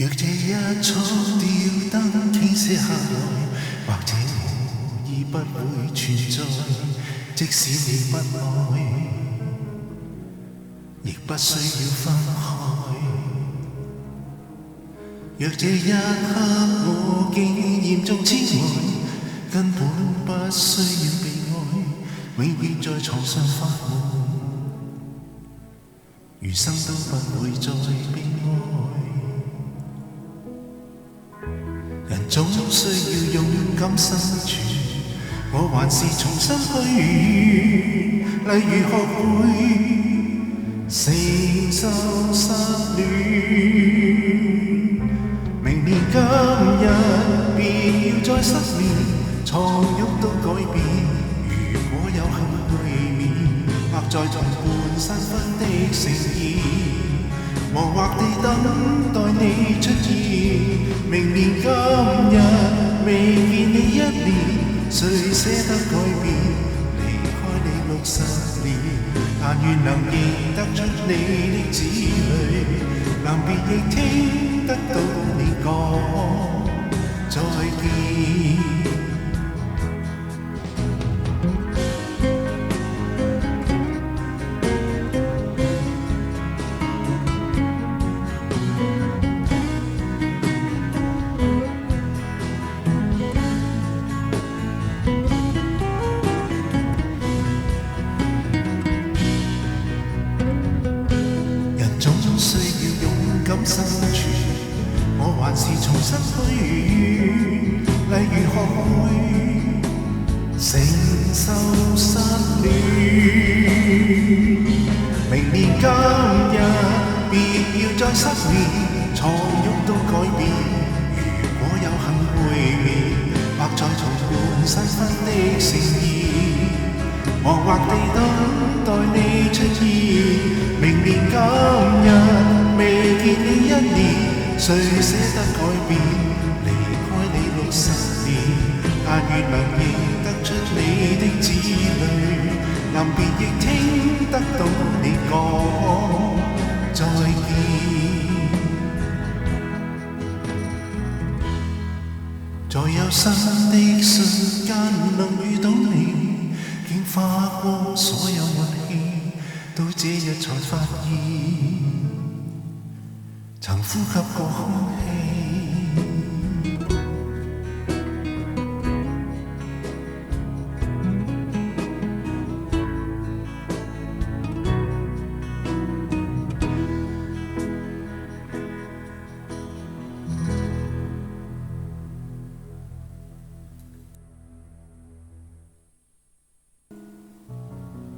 若這一束吊燈傾瀉下來，或者無意不會存在，即使你不愛，亦不需要分開。若這一刻我竟嚴重痴呆，根本不需要被愛，永遠在床上發夢，餘生都不會再被愛。人總需要勇敢生存，我還是重新虛與，例如學會承受失戀。明年今日別要再失眠，床褥都改變。如果有幸去眠，或在同伴新婚的盛宴，忙惑地等待你出現。明年今日未見你一年，誰捨得改變？離開你60年，但願能認得出你的子女，臨別亦聽得到你講再見。需要勇敢生存，我還是重新虛與，例如學會承受失戀。明年今日別要再失眠，床褥都改變。如果有幸會面，或在重伴新婚的盛宴，忙惑地等待你出現。明年今日未見你一年，誰捨得改變？離開你60年，但願能認得出你的子女，臨別亦聽得到你講再見。在有生的瞬間能遇到你，竟花光所有運氣。到這日才發現，曾呼吸過空氣。